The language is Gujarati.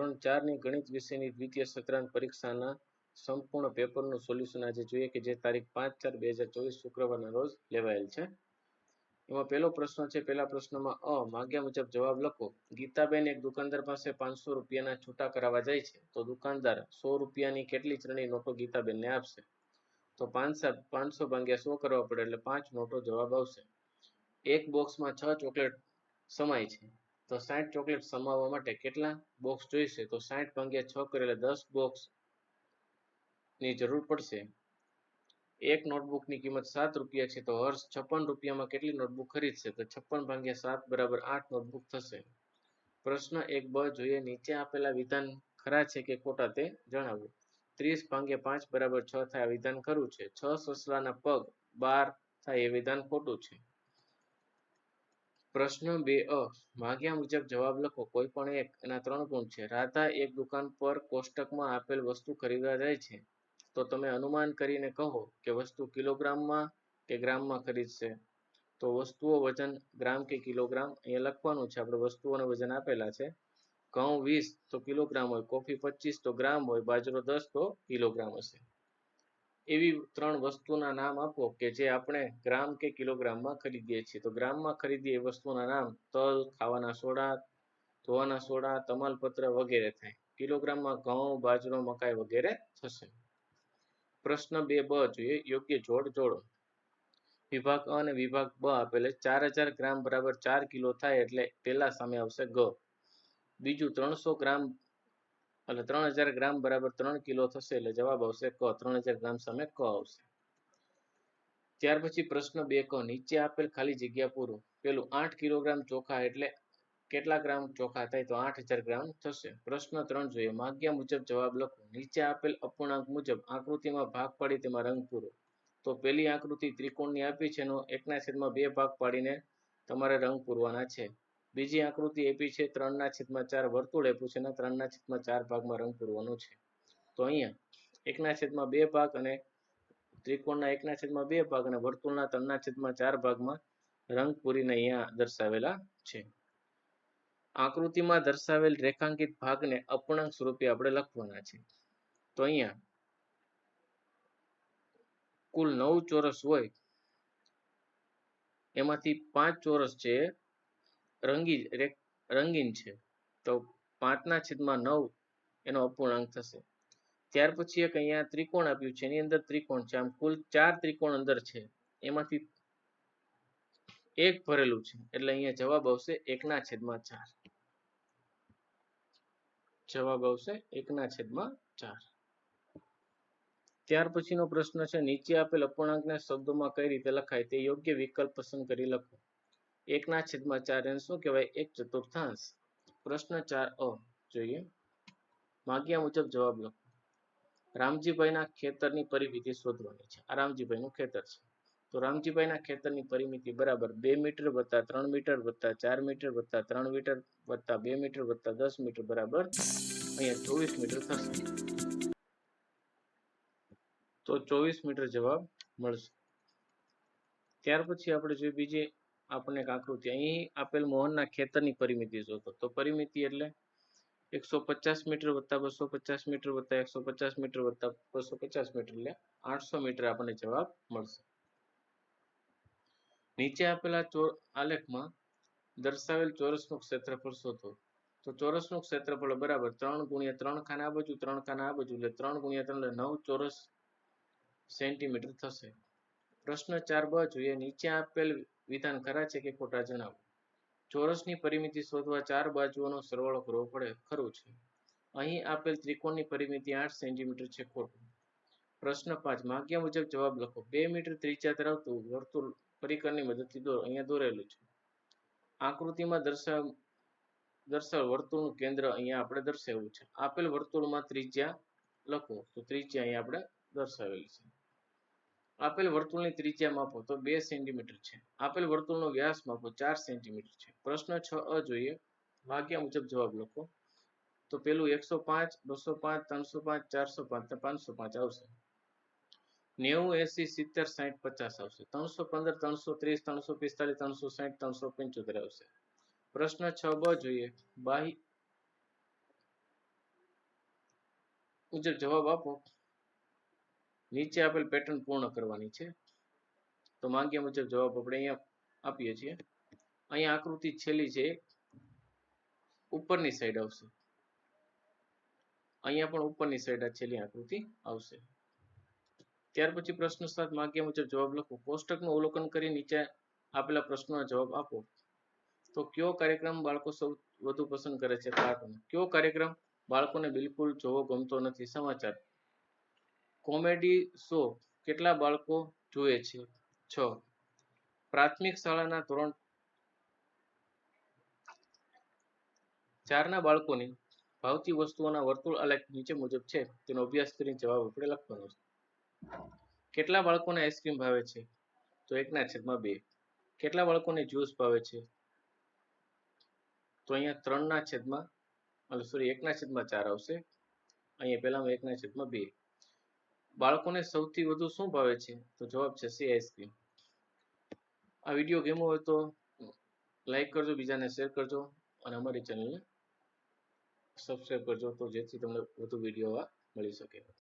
ધોરણ 4 ની ગણિત વિષયની દ્વિતીય સત્રાંત પરીક્ષાના સંપૂર્ણ પેપરનું સોલ્યુશન આજે જોઈએ કે જે તારીખ 5/4/2024 શુક્રવારના રોજ લેવાયેલ છે. એમાં પહેલો પ્રશ્ન છે. પહેલા પ્રશ્નમાં માંગ્યા મુજબ જવાબ લખો. ગીતાબેન એક દુકાનદાર પાસે 500 રૂપિયાના છૂટા કરાવવા જાય છે તો દુકાનદાર 100 રૂપિયાની કેટલી ચરણી નોટો ગીતાબેનને આપશે? તો 500 ભાગ્યા 100 કરવા પડે એટલે 5 નોટો જવાબ આવશે. એક બોક્સમાં 6 ચોકલેટ સમાય છે તો 60 ચોકલેટ સમાવવા માટે કેટલા બોક્સ જોઈશે? તો 60 ભાગ્યા 6 કરે એટલે 10 બોક્સ ની જરૂર પડશે. એક નોટબુકની કિંમત 7 રૂપિયા છે તો હર્ષ 56 રૂપિયામાં કેટલી નોટબુક ખરીદશે? તો 56 ભાગ્યા 7 બરાબર 8 નોટબુક થશે. પ્રશ્ન 1 બ જોઈએ. નીચે આપેલા વિધાન ખરા છે કે ખોટા તે જણાવો. 30 ભાગ્યા 5 બરાબર 6 થાય આ વિધાન ખરું છે. 6 સસલાના પગ 12 થાય એ વિધાન ખોટું છે. પ્રશ્ન 2 માંગ્યા મુજબ જવાબ લખો. કોઈ પણ એક એના 3 ગુણ છે. રાધા એક દુકાન પર કોષ્ટકમાં આપેલ વસ્તુ ખરીદવા જાય છે તો તમે અનુમાન કરીને કહો કે વસ્તુ કિલોગ્રામમાં કે ગ્રામમાં ખરીદશે? તો વસ્તુઓ વજન ગ્રામ કે કિલોગ્રામ અહીંયા લખવાનું છે. આપણે વસ્તુઓના વજન આપેલા છે. ઘઉં 20 તો કિલોગ્રામ હોય, કોફી 25 તો ગ્રામ હોય, બાજરો 10 તો કિલોગ્રામ હશે. એવી 3 વસ્તુના નામ આપો કે જે આપણે ગ્રામ કે કિલોગ્રામમાં ખરીદીએ છીએ. તો ગ્રામમાં ખરીદીએ એ વસ્તુના નામ તલ, ખાવાના સોડા, ધોવાના સોડા, તમાલપત્ર વગેરે થાય. કિલોગ્રામમાં ઘઉં, બાજરો, મકાઈ વગેરે થશે. પ્રશ્ન 2 બ જોઈએ. યોગ્ય જોડ જોડો. વિભાગ અ અને વિભાગ બ આપેલે 4000 ગ્રામ બરાબર 4 કિલો થાય એટલે પહેલા સામે આવશે ગ. બીજું 300 ગ્રામ એટલે 3000 ગ્રામ બરાબર 3 કિલો થશે એટલે જવાબ આવશે ક. 3000 ગ્રામ સામે ક આવશે. ત્યાર પછી પ્રશ્ન 2 ક. નીચે આપેલ ખાલી જગ્યા પૂરો. પેલું 8 કિલોગ્રામ ચોખા એટલે કેટલા ગ્રામ ચોખા થાય? તો 8000 ગ્રામ થશે. પ્રશ્ન 3 જોઈએ. માંગ્યા મુજબ જવાબ લખો. નીચે આપેલ અપૂર્ણાંક મુજબ આકૃતિમાં ભાગ પાડી તેમાં રંગ પૂરો. તો પહેલી આકૃતિ ત્રિકોણની આપી છે એનો 1/2 ભાગ પાડીને તમારે રંગ પૂરવાના છે. બીજી આકૃતિ આપી છે 3/4 વર્તુળ આપ્યું છે અને 3/4 ભાગમાં રંગ પૂરવાનો છે. તો અહીંયા 1/2 ભાગ અને ત્રિકોણના 1/2 ભાગ અને વર્તુળના 3/4 ભાગમાં રંગ પૂરીને અહીંયા દર્શાવેલા છે. આકૃતિમાં દર્શાવેલ રેખાંકિત ભાગને અપૂર્ણાંક સ્વરૂપે આપણે લખવાના છે. તો અહીંયા કુલ 9 ચોરસ હોય એમાંથી 5 ચોરસ છે રંગીન છે તો 5/9 એનો અપૂર્ણાંક થશે. ત્યાર પછી એક અહીંયા ત્રિકોણ આપ્યું છે એની અંદર ત્રિકોણ છે. આમ કુલ 4 ત્રિકોણ અંદર છે એમાંથી એક ભરેલું છે એટલે અહીંયા જવાબ આવશે 1/4. જવાબ આવશે 1/4. ત્યાર પછીનો પ્રશ્ન છે. નીચે આપેલ અપૂર્ણાંકને શબ્દોમાં કઈ રીતે લખાય તે યોગ્ય વિકલ્પ પસંદ કરી લખો. 1/4 એને શું કહેવાય? 1/4. પ્રશ્ન 4 જોઈએ. માંગ્યા મુજબ જવાબ લખો. રામજીભાઈના ખેતરની પરિમિતિ શોધવાની છે. આ રામજીભાઈનું ખેતર છે. તો રામજીભાઈના ખેતરની પરિમિતિ બરાબર 2 મીટર વત્તા 3 મીટર વત્તા 4 મીટર વત્તા 3 મીટર વત્તા 2 મીટર વત્તા 10 મીટર બરાબર અહીંયા 24 મીટર થશે. તો 24 મીટર જવાબ મળશે. ત્યાર પછી આપણે જોઈએ બીજી આપણને એક આકૃતિ. અહીં આપેલ મોહનના ખેતરની પરિમિતિ શોધો. તો પરિમિતિ એટલે 150 મીટર વત્તા 250 મીટર વત્તા 150 મીટર વત્તા 250 મીટર એટલે 800 મીટર આપણને જવાબ મળશે. નીચે આપેલા આલેખમાં દર્શાવેલ ચોરસનું ક્ષેત્રફળ શોધો. તો ચોરસનું ક્ષેત્રફળ બરાબર 3 × 3 ખાના આ બાજુ 3 ખાના આ બાજુ એટલે 3 × 3 એટલે 9 ચોરસ સેન્ટીમીટર થશે. પ્રશ્ન 4 બ જોઈએ. નીચે આપેલ વિધાન ખરા છે કે ખોટા જણાવો. ચોરસની પરિમિતિ શોધવા 4 બાજુઓનો સરવાળો કરવો પડે. ખરું છે. અહીં આપેલ ત્રિકોણની પરિમિતિ 8 સેન્ટીમીટર છે. ખોટું. પ્રશ્ન 5 માંગ્યા મુજબ જવાબ લખો. 2 મીટર ત્રિજ્યા ધરાવતું વર્તુળ પરિકરની મદદથી દોરો. અહીંયા દોરેલું છે. આકૃતિમાં દર્શાવ વર્તુળનું કેન્દ્ર અહીંયા આપણે દર્શાવ્યું છે. આપેલ વર્તુળમાં ત્રિજ્યા લખો. તો ત્રિજ્યા અહીંયા આપણે દર્શાવેલી છે. આપેલ વર્તુળની ત્રિજ્યા માપો. તો 2 સેન્ટીમીટર છે. આપેલ વર્તુળનો વ્યાસ માપો. 4 સેન્ટીમીટર છે. પ્રશ્ન 6 જોઈએ. માંગ્યા મુજબ જવાબ લખો. તો પેલું 105, 205, 305, 405 ને 505 આવશે. 90, 80, 70, 60, 50 આવશે. 315, 330, 345, 360, 375 આવશે. પ્રશ્ન 6 બ જોઈએ. મુજબ જવાબ આપો. નીચે આપેલ પેટર્ન પૂર્ણ કરવાની છે. તો માંગ્યા મુજબ જવાબ આપણે અહીંયા આપીએ છીએ. અહીંયા આકૃતિ છેલ્લી છે ઉપરની સાઈડ આવશે. અહીંયા પણ ઉપરની સાઈડ આ છેલ્લી આકૃતિ આવશે. ત્યાર પછી પ્રશ્ન 7 માંગ્યા મુજબ જવાબ લખો. કોષ્ટકનું અવલોકન કરી નીચે આપેલા પ્રશ્નોના જવાબ આપો. તો કયો કાર્યક્રમ બાળકો સૌ વધુ પસંદ કરે છે? કાર્ટૂન. કયો કાર્યક્રમ બાળકોને બિલકુલ જોવો ગમતો નથી? સમાચાર. કોમેડી શો કેટલા બાળકો જુએ છે? 6. પ્રાથમિક શાળાના ધોરણ 4 ના બાળકોની ભાવતી વસ્તુઓના વર્તુળ આલેખ નીચે મુજબ છે. તેનો અભ્યાસ કરીને જવાબ આપણે લખવાનો છે. કેટલા બાળકોને આઈસ્ક્રીમ ભાવે છે? તો 1/2. કેટલા બાળકોને જ્યુસ ભાવે છે? તો અહીંયા 1/4 આવશે. અહીંયા પહેલામાં 1/2. બાળકોને સૌથી વધુ શું ભાવે છે? તો જવાબ છે સી આઈસ્ક્રીમ. આ વિડીયો ગમ્યો હોય તો લાઈક કરજો, બીજાને શેર કરજો અને અમારી ચેનલને સબસ્ક્રાઈબ કરજો તો જેથી તમને વધુ વિડીયો મળી શકે.